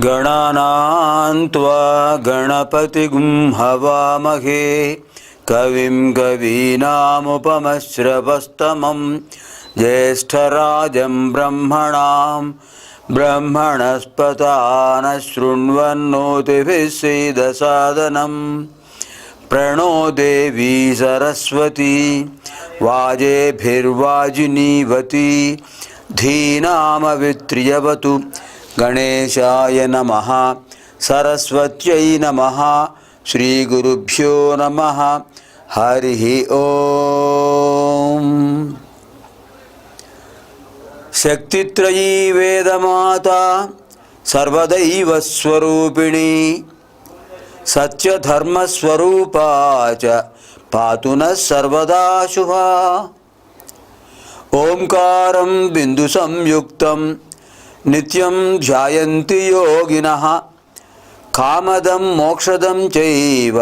गणानान्त्वा गणपतिगुं हवामहे कविं कवीनामुपमश्रवस्तमं ज्येष्ठराजं ब्रह्मणां ब्रह्मणस्पतान शृण्वन्नोतिभिः सीदसादनं प्रणो देवी सरस्वती वाजेभिर्वाजिनीवती धीनामवित्र्यवतु गणेशाय नमः सरस्वत्यै नमः श्रीगुरुभ्यो नमः हरिः ओम। शक्तित्रयी वेदमाता सर्वदैवस्वरूपिणी सत्यधर्मस्वरूपा च पातु नः सर्वदा शुभा। ओंकारं बिन्दुसंयुक्तं नित्यं ध्यायन्ति योगिनः कामदं मोक्षदं चैव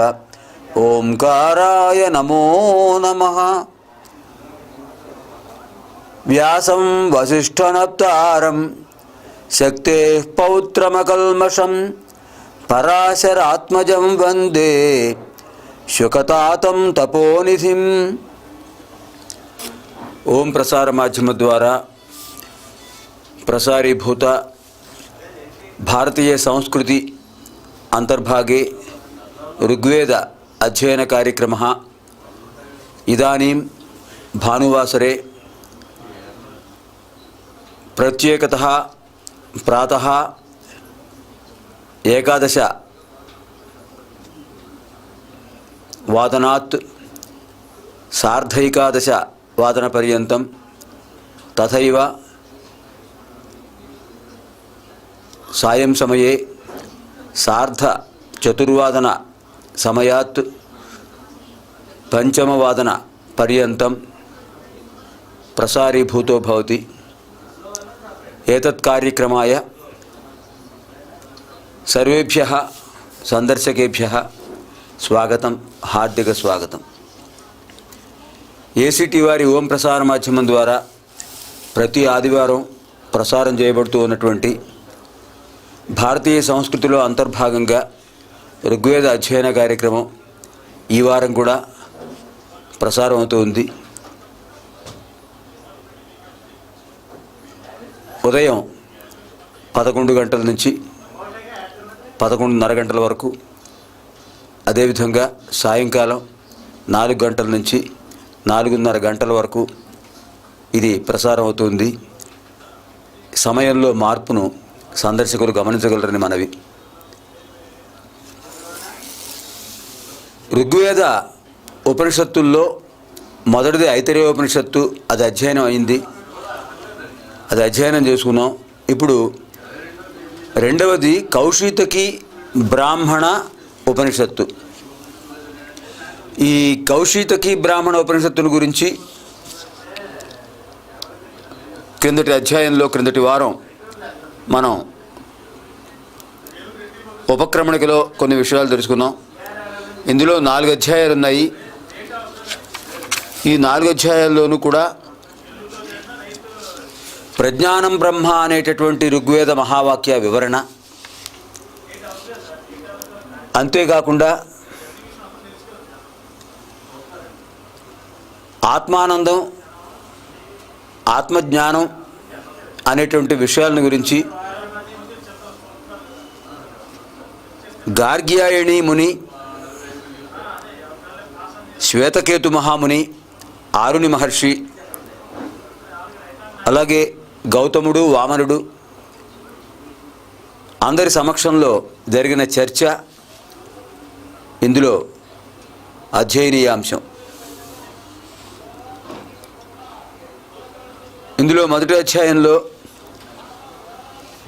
ओंकाराय नमो नमः। व्यासं वसिष्ठनप्तारं शक्तेः पौत्रमकल्मषं पराशरात्मजं वन्दे शुकतातं तपोनिधिम्। ओम प्रसार माध्यम द्वारा प्रसारीभूत भारतीय संस्कृति अंतर्भागे ऋग्वेद अध्ययन कार्यक्रमः इदानीं भानुवासरे प्रत्येकतः प्रातः 11 वादनात् सार्धैकादश वादनपर्यन्तं तथैव सायं समये सार्धचतुर्वादन समयात् पंचमवादन पर्यन्तं प्रसारीभूतो भवति। एतत् कार्यक्रमाय सर्वेभ्यः संदर्शकेभ्यः स्वागतं, हार्दिक स्वागतम्। ఏసీటీ వారి ఓం ప్రసార మాధ్యమం ద్వారా ప్రతి ఆదివారం ప్రసారం చేయబడుతూ ఉన్నటువంటి భారతీయ సంస్కృతిలో అంతర్భాగంగా ఋగ్వేద అధ్యయన కార్యక్రమం ఈ వారం కూడా ప్రసారం అవుతూ ఉంది. ఉదయం 11 గంటల నుంచి 11:30 గంటల వరకు, అదేవిధంగా సాయంకాలం 4 గంటల నుంచి 4:30 గంటల వరకు ఇది ప్రసారం అవుతుంది. సమయంలో మార్పును సందర్శకులు గమనించగలరని మనవి. ఋగ్వేద ఉపనిషత్తుల్లో మొదటిది ఐతరేయ ఉపనిషత్తు, అది అధ్యయనం అయింది, అది అధ్యయనం చేసుకున్నాం. ఇప్పుడు రెండవది కౌశితకి బ్రాహ్మణ ఉపనిషత్తు. ఈ కౌశితకి బ్రాహ్మణ ఉపనిషత్తుల గురించి క్రిందటి వారం మనం ఉపక్రమణికలో కొన్ని విషయాలు తెలుసుకున్నాం. ఇందులో 4 అధ్యాయాలు ఉన్నాయి. ఈ 4 అధ్యాయాల్లోనూ కూడా ప్రజ్ఞానం బ్రహ్మ అనేటటువంటి ఋగ్వేద మహావాక్య వివరణ, అంతేకాకుండా ఆత్మానందం, ఆత్మజ్ఞానం అనేటువంటి విషయాలను గురించి గార్గ్యాయణి ముని, శ్వేతకేతు మహాముని, ఆరుని మహర్షి, అలాగే గౌతముడు, వామనుడు అందరి సమక్షంలో జరిగిన చర్చ ఇందులో అధ్యయనీయాంశం. ఇందులో మొదటి అధ్యాయంలో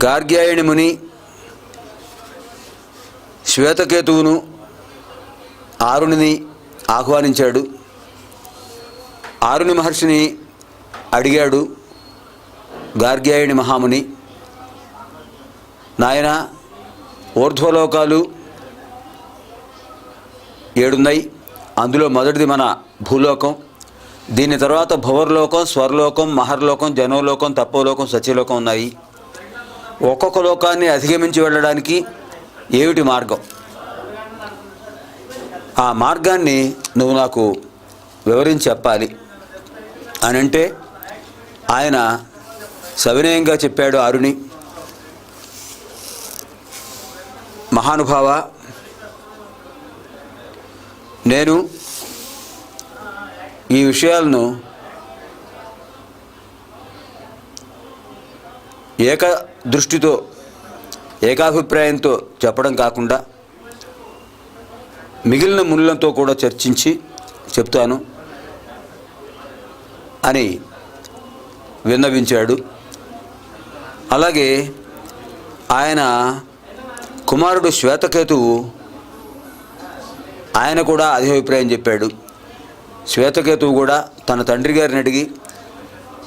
గార్గ్యాయని ముని శ్వేతకేతువును ఆరుణిని ఆహ్వానించాడు. ఆరుని మహర్షిని అడిగాడు గార్గ్యాయని మహాముని, నాయన ఊర్ధ్వలోకాలు 7 ఉన్నాయి. అందులో మొదటిది మన భూలోకం. దీని తర్వాత భువర్లోకం, స్వర్లోకం, మహర్లోకం, జనోలోకం, తపోలోకం, సత్యలోకం ఉన్నాయి. ఒక్కొక్క లోకాన్ని అధిగమించి వెళ్ళడానికి ఏమిటి మార్గం? ఆ మార్గాన్ని నువ్వు నాకు వివరించి చెప్పాలి అని అంటే ఆయన సవినయంగా చెప్పాడు. ఆరుని, మహానుభావ, నేను ఈ విషయాలను దృష్టితో ఏకాభిప్రాయంతో చెప్పడం కాకుండా మిగిలిన మునులతో కూడా చర్చించి చెప్తాను అని విన్నవించాడు. అలాగే ఆయన కుమారుడు శ్వేతకేతువు ఆయన కూడా అదే అభిప్రాయం చెప్పాడు. శ్వేతకేతువు కూడా తన తండ్రి గారిని అడిగి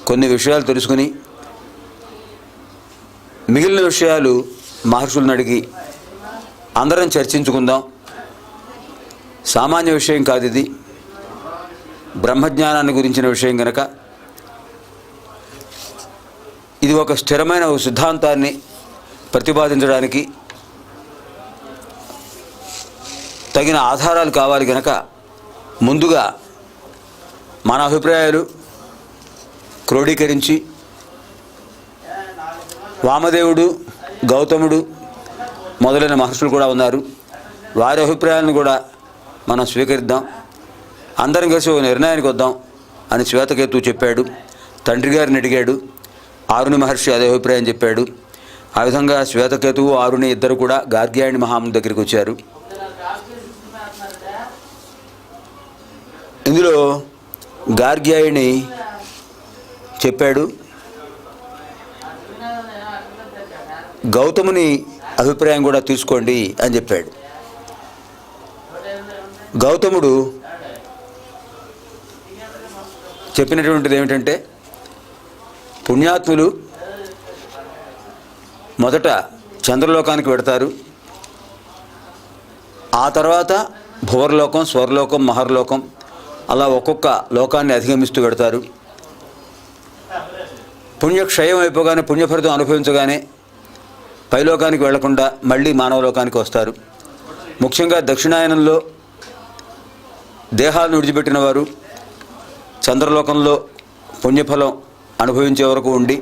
కొన్ని విషయాలు తెలుసుకుని మిగిలిన విషయాలు మహర్షులను అడిగి అందరం చర్చించుకుందాం. సామాన్య విషయం కాదు ఇది, బ్రహ్మజ్ఞానాన్ని గురించిన విషయం కనుక ఇది ఒక స్థిరమైన సిద్ధాంతాన్ని ప్రతిపాదించడానికి తగిన ఆధారాలు కావాలి కనుక ముందుగా మన అభిప్రాయాలు క్రోడీకరించి వామదేవుడు, గౌతముడు మొదలైన మహర్షులు కూడా ఉన్నారు, వారి అభిప్రాయాలను కూడా మనం స్వీకరిద్దాం, అందరం కలిసి ఒక నిర్ణయానికి వద్దాం అని శ్వేతకేతువు చెప్పాడు. తండ్రి గారిని అడిగాడు. ఆరుని మహర్షి అదే అభిప్రాయం చెప్పాడు. ఆ విధంగా శ్వేతకేతువు, ఆరుని ఇద్దరు కూడా గార్గ్యాయని మహాముని దగ్గరికి వచ్చారు. ఇందులో గార్గ్యాయని చెప్పాడు, గౌతముని అభిప్రాయం కూడా తీసుకోండి అని చెప్పాడు. గౌతముడు చెప్పినటువంటిది ఏమిటంటే, పుణ్యాత్ములు మొదట చంద్రలోకానికి వెడతారు, ఆ తర్వాత భువర్లోకం, స్వర్లోకం, మహర్లోకం అలా ఒక్కొక్క లోకాన్ని అధిగమిస్తూ వెడతారు. పుణ్యక్షయం అయిపోగానే, పుణ్యఫలితం అనుభవించగానే పైలోకానికి వెళ్లకుండా మళ్ళీ మానవలోకానికి వస్తారు. ముఖ్యంగా దక్షిణాయనంలో దేహాలను విడిచిపెట్టిన వారు చంద్రలోకంలో పుణ్యఫలం అనుభవించే వరకు ఉండి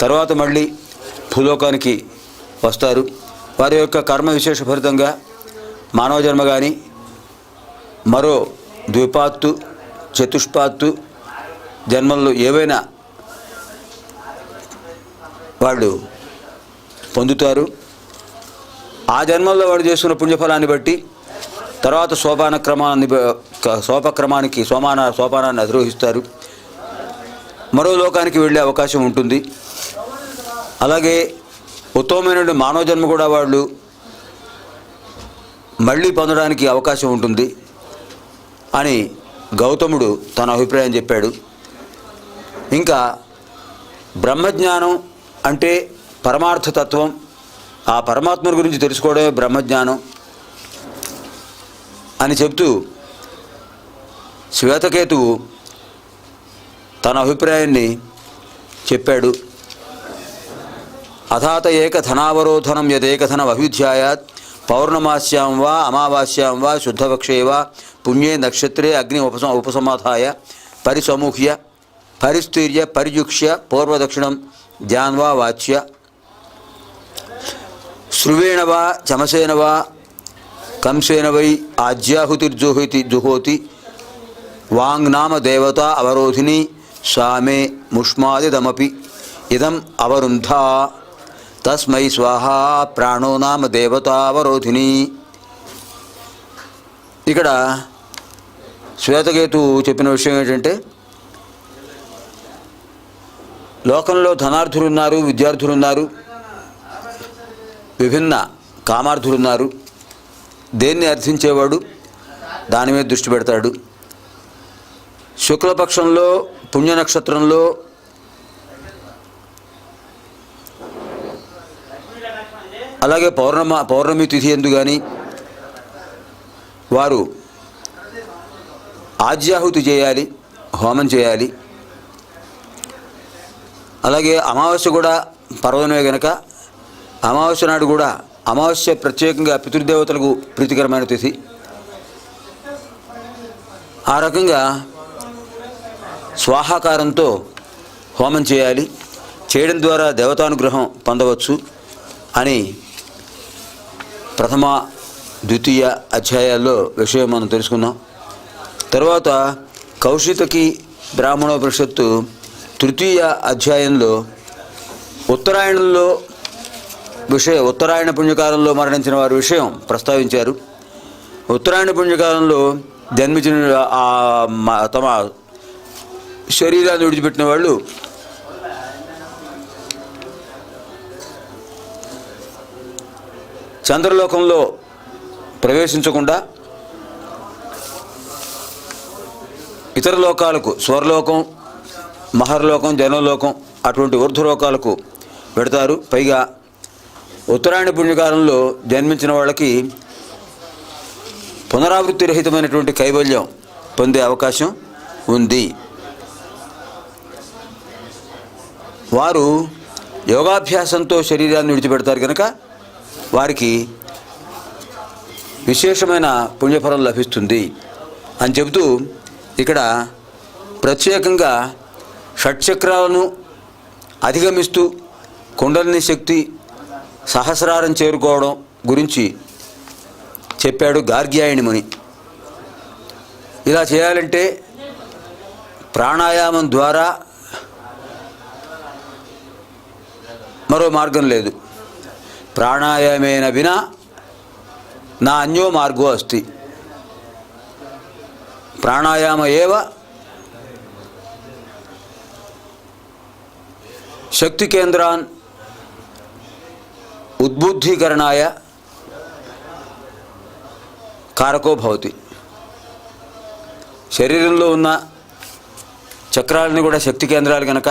తర్వాత మళ్ళీ భూలోకానికి వస్తారు. వారి యొక్క కర్మ విశేష ఫలితంగా మానవ జన్మ కానీ మరో ద్విపాత్తు, చతుష్పాత్తు జన్మల్లో ఏవైనా వాళ్ళు పొందుతారు. ఆ జన్మల్లో వాడు చేస్తున్న పుణ్యఫలాన్ని బట్టి తర్వాత సోపానాన్ని అధిరోహిస్తారు, మరో లోకానికి వెళ్ళే అవకాశం ఉంటుంది. అలాగే ఉత్తమమైన మానవ జన్మ కూడా వాళ్ళు మళ్ళీ పొందడానికి అవకాశం ఉంటుంది అని గౌతముడు తన అభిప్రాయం చెప్పాడు. ఇంకా బ్రహ్మజ్ఞానం అంటే పరమార్థతత్వం, ఆ పరమాత్మ గురించి తెలుసుకోవడమే బ్రహ్మజ్ఞానం అని చెప్తూ శ్వేతకేతువు తన అభిప్రాయాన్ని చెప్పాడు. అథాత ఏకధనావరోధనం యదేకధన అభిధ్యాయాత్ పౌర్ణమాస్యాం వా అమావాస్యాం వా శుద్ధపక్షే వా పుణ్యే నక్షత్రే అగ్ని ఉపసమాధాయ పరిసమూహ్య పరిస్థీర్య పరియుక్ష్య పూర్వదక్షిణం ధ్యాన్వా వాచ్య శ్రువేణ వా చమసేన వా కంసేన వై ఆజ్యాహుతిర్జుహోతి వాంగ్నామ దేవత అవరోధిని సామే ముష్మాదిదమపి ఇదం అవరుంధా తస్మై స్వాహా ప్రాణో నామ దేవత అవరోధిని. ఇక్కడ శ్వేతకేతు చెప్పిన విషయం ఏంటంటే, లోకంలో ధనార్థులు ఉన్నారు, విద్యార్థులు ఉన్నారు, విభిన్న కామార్థులు ఉన్నారు. దేన్ని అర్థించేవాడు దాని మీద దృష్టి పెడతాడు. శుక్లపక్షంలో పుణ్యనక్షత్రంలో అలాగే పౌర్ణమి తిథి ఎందు కానీ వారు ఆజ్యాహుతి చేయాలి, హోమం చేయాలి. అలాగే అమావాస్య కూడా పర్వదినమే కనుక అమావాస్య నాడు కూడా, అమావాస్య ప్రత్యేకంగా పితృదేవతలకు ప్రీతికరమైన తిథి. ఆ రకంగా స్వాహాకారంతో హోమం చేయాలి. చేయడం ద్వారా దేవతానుగ్రహం పొందవచ్చు అని ప్రథమ ద్వితీయ అధ్యాయాల్లో విషయం మనం తెలుసుకుందాం. తర్వాత కౌశితకి బ్రాహ్మణోపనిషత్తు తృతీయ అధ్యాయంలో ఉత్తరాయణంలో ఉత్తరాయణ పుణ్యకాలంలో మరణించిన వారి విషయం ప్రస్తావించారు. ఉత్తరాయణ పుణ్యకాలంలో జన్మించిన తమ శరీరాన్ని విడిచిపెట్టిన వాళ్ళు చంద్రలోకంలో ప్రవేశించకుండా ఇతర లోకాలకు, స్వర్లోకం, మహర్లోకం, జనలోకం అటువంటి ఊర్ధ్వలోకాలకు పెడతారు. పైగా ఉత్తరాయణ పుణ్యకాలంలో జన్మించిన వాళ్ళకి పునరావృత్తి రహితమైనటువంటి కైవల్యం పొందే అవకాశం ఉంది. వారు యోగాభ్యాసంతో శరీరాన్ని విడిచిపెడతారు కనుక వారికి విశేషమైన పుణ్యఫలం లభిస్తుంది అని చెబుతూ ఇక్కడ ప్రత్యేకంగా షట్చక్రాలను అధిగమిస్తూ కుండలిని శక్తి సహస్రారం చేరుకోవడం గురించి చెప్పాడు గార్గ్యాయని ముని. ఇలా చేయాలంటే ప్రాణాయామం ద్వారా మరో మార్గం లేదు. ప్రాణాయామేన వినా నా అన్యో మార్గో అస్తి. ప్రాణాయామ ఏవ శక్తి కేంద్రాన్ ఉద్బుద్ధీకరణాయ కారకో భవతి. శరీరంలో ఉన్న చక్రాలని కూడా శక్తి కేంద్రాలు కనుక,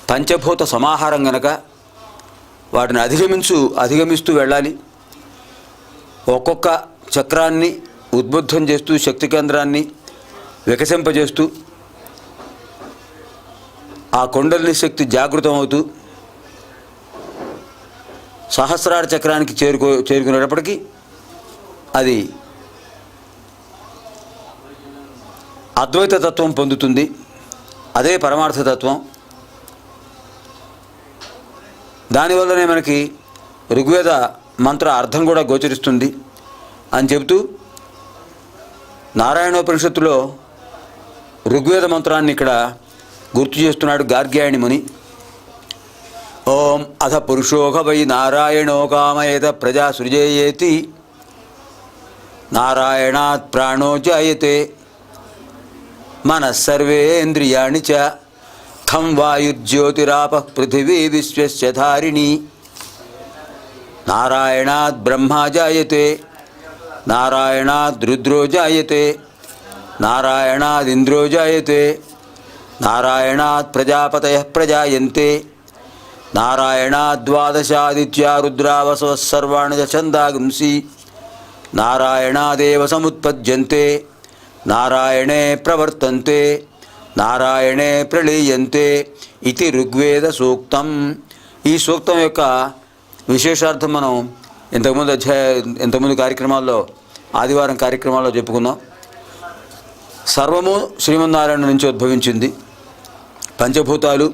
పంచభూత సమాహారం కనుక వాటిని అధిగమిస్తూ వెళ్ళాలి. ఒక్కొక్క చక్రాన్ని ఉద్బుద్ధం చేస్తూ, శక్తి కేంద్రాన్ని వికసింపజేస్తూ, ఆ కుండలిని శక్తి జాగృతం అవుతూ సహస్రార చక్రానికి చేరుకునేటప్పటికీ అది అద్వైత తత్వం పొందుతుంది. అదే పరమార్థతత్వం. దానివల్లనే మనకి ఋగ్వేద మంత్ర అర్థం కూడా గోచరిస్తుంది అని చెబుతూ నారాయణోపనిషత్తులో ఋగ్వేద మంత్రాన్ని ఇక్కడ గుర్తు చేస్తున్నాడు గార్గ్యాయని ముని. ఓం అథ పురుషోహ వై నారాయణో కామయేత ప్రజా సృజేయేతి నారాయణాత్ ప్రాణో జాయతే మనస్సర్వేంద్రియాణి చ ఖం వాయుర్జ్యోతిరాపః పృథివీ విశ్వస్య ధారిణి నారాయణాత్ బ్రహ్మా జాయతే నారాయణాద్ రుద్రో జాయతే నారాయణాదింద్రో జాయతే నారాయణాత్ ప్రజాపతయః ప్రజాయంతే నారాయణాద్వాదశాదిత్యా రుద్రావసవః సర్వాణి ఛందాగుంసి నారాయణాదేవ సముత్పద్యంతే నారాయణే ప్రవర్తంతే నారాయణే ప్రళీయంతే ఇది ఋగ్వేద సూక్తం. ఈ సూక్తం యొక్క విశేషార్థం మనం ఇంతకుముందు కార్యక్రమాల్లో, ఆదివారం కార్యక్రమాల్లో చెప్పుకున్నాం. సర్వము శ్రీమన్నారాయణ నుంచి ఉద్భవించింది. పంచభూతాలు,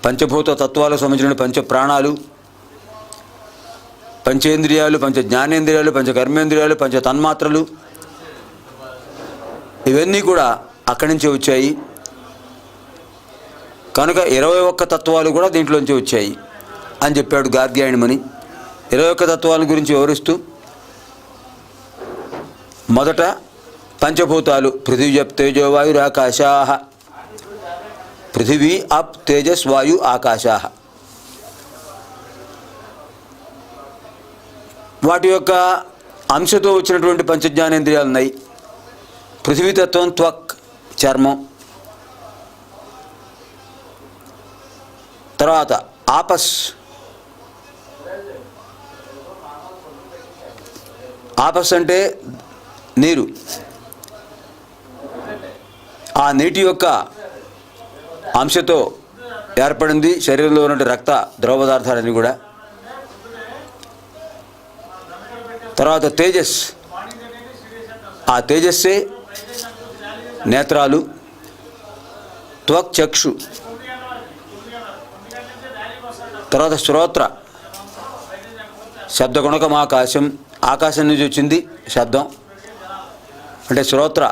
పంచభూత తత్వాలకు సంబంధించిన పంచ ప్రాణాలు, పంచేంద్రియాలు, పంచ జ్ఞానేంద్రియాలు, పంచ కర్మేంద్రియాలు, పంచ తన్మాత్రలు, ఇవన్నీ కూడా అక్కడి నుంచే వచ్చాయి. కనుక 21 తత్వాలు కూడా దీంట్లోంచి వచ్చాయి అని చెప్పాడు గార్గ్యాయని ముని. 21 తత్వాల గురించి వివరిస్తూ మొదట పంచభూతాలు పృథివ్యప్ తేజో వాయురాకాశాః, పృథివీ అప్ తేజస్ వాయు ఆకాశా. వాటి యొక్క అంశతో వచ్చినటువంటి పంచజ్ఞానేంద్రియాలు ఉన్నాయి. పృథివీతత్వం త్వక్ చర్మం, తర్వాత ఆపస్, ఆపస్ అంటే నీరు. ఆ నీటి యొక్క అంశతో ఏర్పడింది శరీరంలో ఉన్న రక్త ద్రవ పదార్థాలన్నీ కూడా. తర్వాత తేజస్, ఆ తేజస్సే నేత్రాలు, త్వక్ చక్షు. తర్వాత శ్రోత్ర, శబ్దగుణకం ఆకాశం, ఆకాశం నుంచి వచ్చింది శబ్దం అంటే శ్రోత్ర.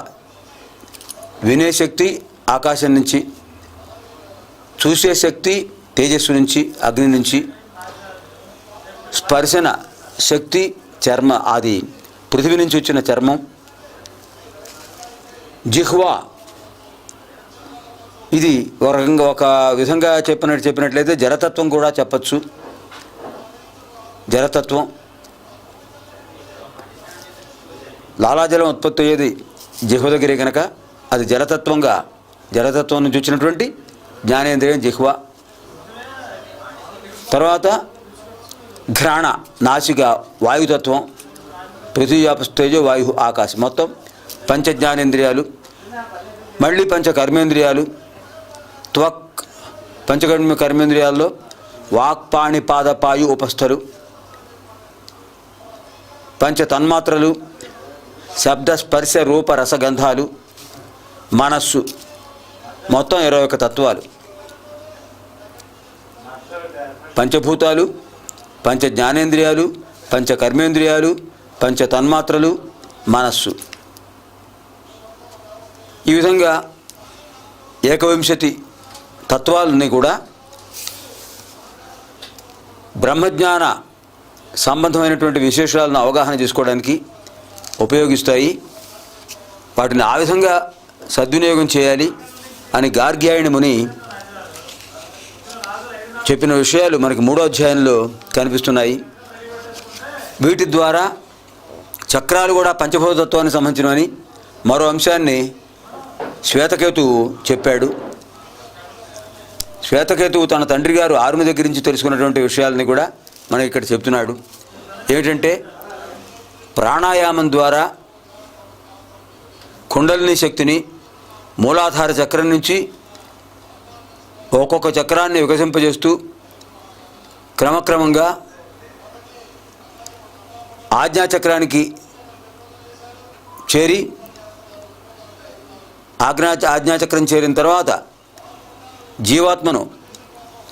వినే శక్తి ఆకాశం నుంచి, చూసే శక్తి తేజస్సు నుంచి, అగ్ని నుంచి, స్పర్శన శక్తి చర్మ, అది పృథివీ నుంచి వచ్చిన చర్మం. జిహ్వా, ఇది ఒక విధంగా చెప్పినట్లయితే జలతత్వం కూడా చెప్పచ్చు. జలతత్వం, లాలాజలం ఉత్పత్తి అయ్యేది జిహ్వ దగ్గరే కనుక అది జలతత్వం నుంచి వచ్చినటువంటి జ్ఞానేంద్రియం జిహ్వ. తర్వాత ఘ్రాణ, నాసిక వాయుతత్వం, పృథివీ తేజో వాయు ఆకాశం. మొత్తం పంచ జ్ఞానేంద్రియాలు. మళ్ళీ పంచ కర్మేంద్రియాలు. త్వక్ కర్మేంద్రియాల్లో వాక్ పాణి పాద పాయు ఉపస్థలు. పంచ తన్మాత్రలు, శబ్ద స్పర్శ రూప రసగంధాలు. మనస్సు, మొత్తం 21 తత్వాలు. పంచభూతాలు, పంచ జ్ఞానేంద్రియాలు, పంచ కర్మేంద్రియాలు, పంచ తన్మాత్రలు, మనస్సు. ఈ విధంగా 21 తత్వాలని కూడా బ్రహ్మజ్ఞాన సంబంధమైనటువంటి విశేషాలను అవగాహన చేసుకోవడానికి ఉపయోగిస్తాయి. వాటిని ఆ విధంగా సద్వినియోగం చేయాలి అని గార్గ్యాయని ముని చెప్పిన విషయాలు మనకి 3వ అధ్యాయంలో కనిపిస్తున్నాయి. వీటి ద్వారా చక్రాలు కూడా పంచభూతత్వానికి సంబంధించినవని మరో అంశాన్ని శ్వేతకేతువు చెప్పాడు. శ్వేతకేతువు తన తండ్రి గారు ఆరుని దగ్గర నుంచి తెలుసుకున్నటువంటి విషయాలని కూడా మనకి ఇక్కడ చెప్తున్నాడు. ఏమిటంటే ప్రాణాయామం ద్వారా కుండలిని శక్తిని మూలాధార చక్రం నుంచి ఒక్కొక్క చక్రాన్ని వికసింపజేస్తూ క్రమక్రమంగా ఆజ్ఞాచక్రానికి చేరి ఆజ్ఞాచక్రం చేరిన తర్వాత జీవాత్మను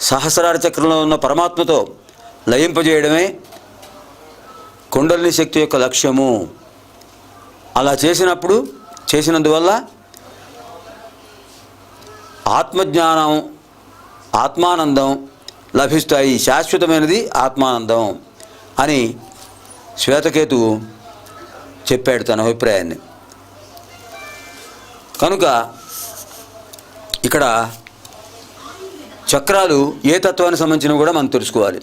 సహస్రార చక్రంలో ఉన్న పరమాత్మతో లయింపజేయడమే కుండలిని శక్తి యొక్క లక్ష్యము. అలా చేసినందువల్ల ఆత్మజ్ఞానం, ఆత్మానందం లభిస్తాయి. శాశ్వతమైనది ఆత్మానందం అని శ్వేతకేతువు చెప్పాడు తన అభిప్రాయాన్ని. కనుక ఇక్కడ చక్రాలు ఏ తత్వానికి సంబంధించినవి కూడా మనం తెలుసుకోవాలి.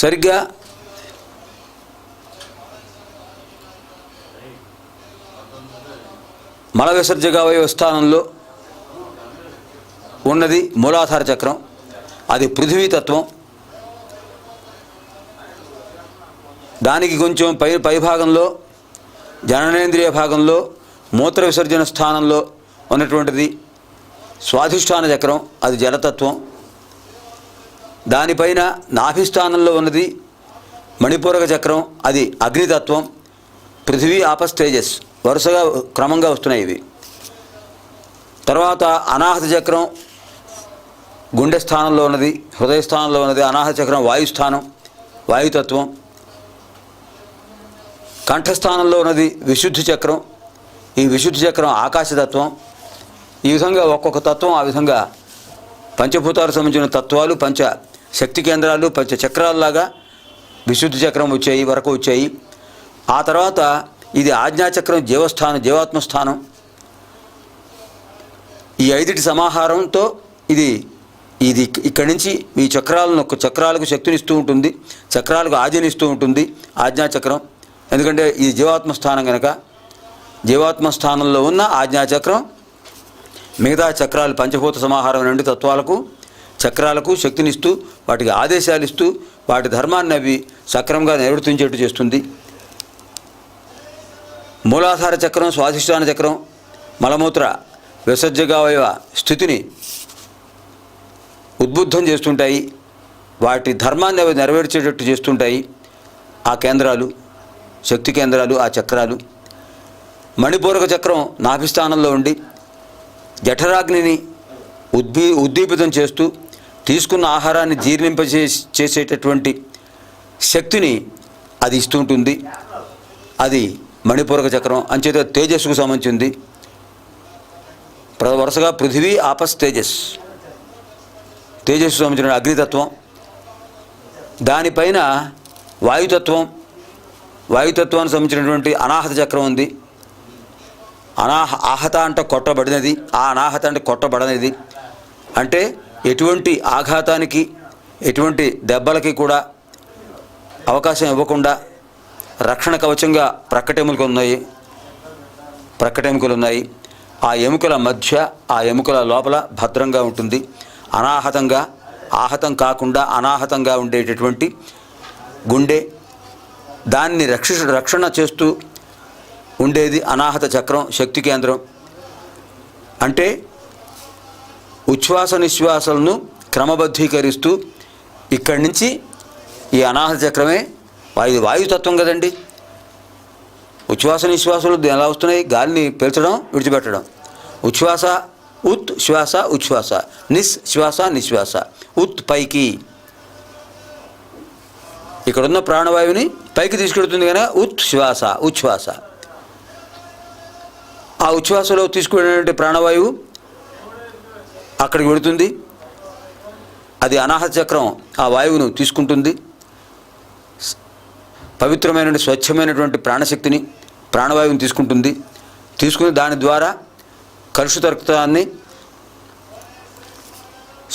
సరిగ్గా మల విసర్జకావయవ స్థానంలో ఉన్నది మూలాధార చక్రం, అది పృథివీతత్వం. దానికి కొంచెం పై భాగంలో జననేంద్రియ భాగంలో మూత్ర విసర్జన స్థానంలో ఉన్నటువంటిది స్వాధిష్టాన చక్రం, అది జలతత్వం. దానిపైన నాభిస్థానంలో ఉన్నది మణిపూరక చక్రం, అది అగ్నితత్వం. పృథివీ ఆపస్ తేజస్ వరుసగా క్రమంగా వస్తున్నాయి ఇవి. తర్వాత అనాహత చక్రం గుండె స్థానంలో ఉన్నది, హృదయ స్థానంలో ఉన్నది. అనాహత చక్రం వాయుస్థానం, వాయుతత్వం. కంఠస్థానంలో ఉన్నది విశుద్ధి చక్రం, ఈ విశుద్ధి చక్రం ఆకాశతత్వం. ఈ విధంగా ఒక్కొక్క తత్వం ఆ విధంగా పంచభూతాలకు సంబంధించిన తత్వాలు, పంచ శక్తి కేంద్రాలు, పంచ చక్రాల్లాగా విశుద్ధి చక్రం వరకు వచ్చాయి. ఆ తర్వాత ఇది ఆజ్ఞాచక్రం జీవాత్మస్థానం. ఈ 5 సమాహారంతో ఇది ఇక్కడి నుంచి ఈ చక్రాలకు శక్తినిస్తూ ఉంటుంది, చక్రాలకు ఆజ్ఞనిస్తూ ఉంటుంది. ఆజ్ఞాచక్రం ఎందుకంటే ఇది జీవాత్మ స్థానం కనుక జీవాత్మ స్థానంలో ఉన్న ఆజ్ఞాచక్రం మిగతా చక్రాలు పంచభూత సమాహారం నుండి తత్వాలకు చక్రాలకు శక్తినిస్తూ వాటికి ఆదేశాలు ఇస్తూ వాటి ధర్మాన్ని అవి సక్రమంగా నిర్వర్తించేట్టు చేస్తుంది. మూలాధార చక్రం, స్వాధిష్టాన చక్రం మలమూత్ర విసర్జకావయవ స్థితిని ఉద్బుద్ధం చేస్తుంటాయి, వాటి ధర్మాన్ని అవి నెరవేర్చేటట్టు చేస్తుంటాయి. ఆ కేంద్రాలు, శక్తి కేంద్రాలు, ఆ చక్రాలు. మణిపూరక చక్రం నాభిస్థానంలో ఉండి జఠరాగ్నిని ఉద్దీపితం చేస్తూ తీసుకున్న ఆహారాన్ని చేసేటటువంటి శక్తిని అది ఇస్తుంటుంది. అది మణిపూరక చక్రం. అంచేత తేజస్సుకు సంబంధించింది. వరుసగా పృథివీ, ఆపస్, తేజస్సు సంబంధించిన అగ్నితత్వం. దానిపైన వాయుతత్వానికి సంబంధించినటువంటి అనాహత చక్రం ఉంది. ఆహత అంటే కొట్టబడినది, ఆ అనాహత అంటే కొట్టబడనిది. అంటే ఎటువంటి ఆఘాతానికి ఎటువంటి దెబ్బలకి కూడా అవకాశం ఇవ్వకుండా రక్షణ కవచంగా ప్రక్కటెముకలు ఉన్నాయి. ఆ ఎముకల మధ్య, ఆ ఎముకల లోపల భద్రంగా ఉంటుంది. ఆహతం కాకుండా అనాహతంగా ఉండేటటువంటి గుండె, దాన్ని రక్షణ చేస్తూ ఉండేది అనాహత చక్రం, శక్తి కేంద్రం. అంటే ఉచ్ఛ్వాస నిశ్వాసాలను క్రమబద్ధీకరిస్తూ ఇక్కడి నుంచి ఈ అనాహత చక్రమే వాయుతత్వం కదండి. ఉచ్ఛ్వాస నిశ్వాసాలు ఎలా వస్తున్నాయి? గాలిని పీల్చడం, విడిచిపెట్టడం. ఉచ్ఛ్వాస ఉత్ శ్వాస, ఉచ్ఛ్వాస నిశ్వాస, నిశ్వాస. ఉత్ పైకి, ఇక్కడున్న ప్రాణవాయువుని పైకి తీసుకెడుతుంది కనుక ఉత్ శ్వాస, ఉచ్ఛ్వాస. ఆ ఉచ్ఛ్వాసలో తీసుకునేటువంటి ప్రాణవాయువు అక్కడికి వెళుతుంది. అది అనాహత చక్రం ఆ వాయువును తీసుకుంటుంది. పవిత్రమైనటువంటి స్వచ్ఛమైనటువంటి ప్రాణశక్తిని, ప్రాణవాయువుని తీసుకుని దాని ద్వారా కలుషిత రక్తాన్ని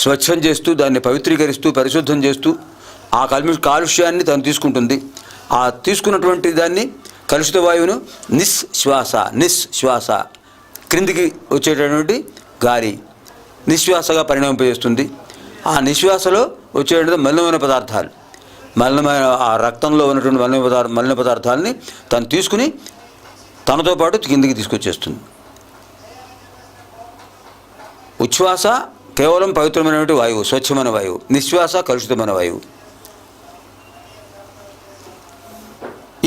స్వచ్ఛం చేస్తూ, దాన్ని పవిత్రీకరిస్తూ, పరిశుద్ధం చేస్తూ ఆ కాలుష్యాన్ని తను తీసుకుంటుంది. ఆ తీసుకున్నటువంటి దాన్ని కలుషిత వాయువును నిశ్వాస క్రిందికి వచ్చేటటువంటి గాలి నిశ్వాసగా పరిణమింపజేస్తుంది. ఆ నిశ్వాసలో వచ్చేటువంటి మలినమైన పదార్థాలు, ఆ రక్తంలో ఉన్నటువంటి మలిన పదార్థాలని తను తీసుకుని తనతో పాటు కిందికి తీసుకొచ్చేస్తుంది. ఉచ్ఛ్వాస కేవలం పవిత్రమైనటువంటి వాయువు, స్వచ్ఛమైన వాయువు. నిశ్వాస కలుషితమైన వాయువు.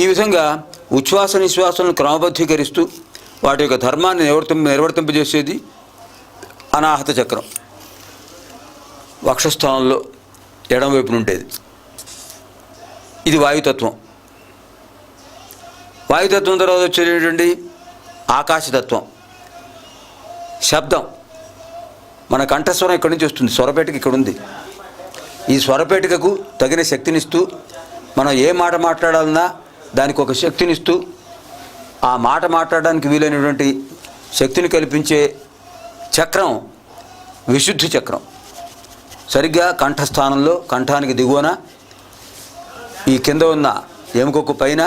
ఈ విధంగా ఉచ్ఛ్వాస నిశ్వాసాలను క్రమబద్ధీకరిస్తూ వాటి యొక్క ధర్మాన్ని నిర్వర్తింపజేసేది అనాహత చక్రం. వక్షస్థానంలో ఎడమవైపున ఉండేది. ఇది వాయుతత్వం. వాయుతత్వం తర్వాత వచ్చేటటువంటి ఆకాశతత్వం. శబ్దం, మన కంఠస్వరం ఇక్కడి నుంచి వస్తుంది, స్వరపేటిక ఇక్కడ ఉంది. ఈ స్వరపేటికకు తగిన శక్తినిస్తూ మనం ఏ మాట మాట్లాడాలన్నా దానికి ఒక శక్తినిస్తూ ఆ మాట మాట్లాడడానికి వీలైనటువంటి శక్తిని కల్పించే చక్రం విశుద్ధి చక్రం. సరిగ్గా కంఠస్థానంలో, కంఠానికి దిగువన, ఈ కింద ఉన్న ఎముకకు పైన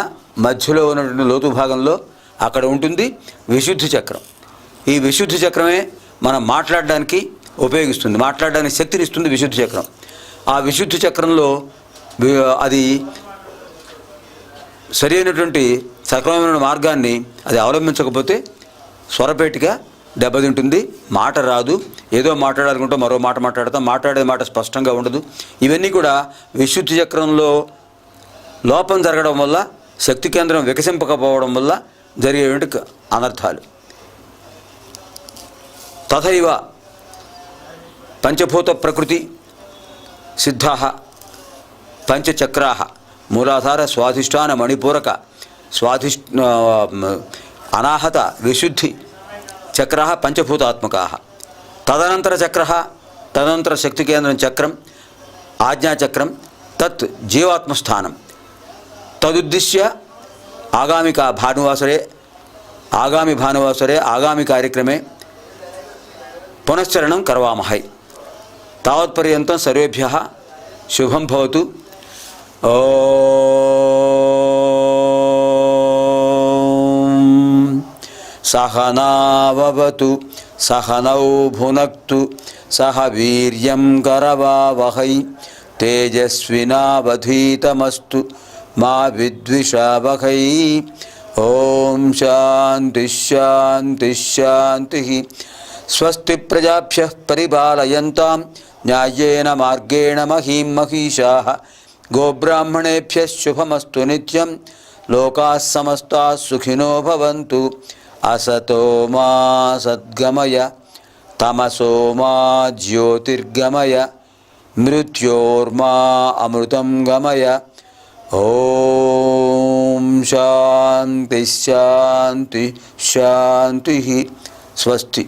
మధ్యలో ఉన్నటువంటి లోతు భాగంలో అక్కడ ఉంటుంది విశుద్ధి చక్రం. ఈ విశుద్ధి చక్రమే మనం మాట్లాడడానికి ఉపయోగిస్తుంది, మాట్లాడడానికి శక్తినిస్తుంది విశుద్ధి చక్రం. ఆ విశుద్ధి చక్రంలో అది సరి అయినటువంటి సక్రమమైన మార్గాన్ని అది అవలంబించకపోతే స్వరపేటిక దెబ్బతింటుంది, మాట రాదు. ఏదో మాట్లాడాలనుకుంటే మరో మాట మాట్లాడతాం, మాట్లాడే మాట స్పష్టంగా ఉండదు. ఇవన్నీ కూడా విశుద్ధి చక్రంలో లోపం జరగడం వల్ల, శక్తి కేంద్రం వికసింపకపోవడం వల్ల జరిగేటువంటి అనర్థాలు. తథైవ పంచభూత ప్రకృతి సిద్ధాః పంచచక్రాః మూలాధార స్వాధిష్టాన మణిపూరక అనాహత విశుద్ధి చక్రాः పంచభూతాత్మకాः. తదనంతర శక్తి కేంద్రం చక్రం ఆజ్ఞాచక్రం తత్ జీవాత్మస్థానం. తదుద్దిశ్య ఆగామి భానువాసరే ఆగామి కార్యక్రమే పునశ్చరణం కర్వామహై. తావత్పర్యంతం సర్వేభ్యః శుభం భవతు. ఓం సహనావవతు సహనౌ భునక్తు సహ వీర్యం కరవావహై తేజస్వినావధీతమస్తు మా విద్విషావహై. ఓం శాంతి శాంతి శాంతి. స్వస్తి ప్రజాభ్యః పరిపాలయంతాం న్యాయేన మార్గేణ మహీం మహిషాః. గోబ్రాహ్మణేభ్యః శుభమస్తు నిత్యం. లోకాః సమస్తాః సుఖినో భవంతు. అసతో మా సద్గమయ తమసో మా జ్యోతిర్గమయ మృత్యోర్మా అమృతం గమయ. ఓం శాంతి శాంతి శాంతి. స్వస్తి.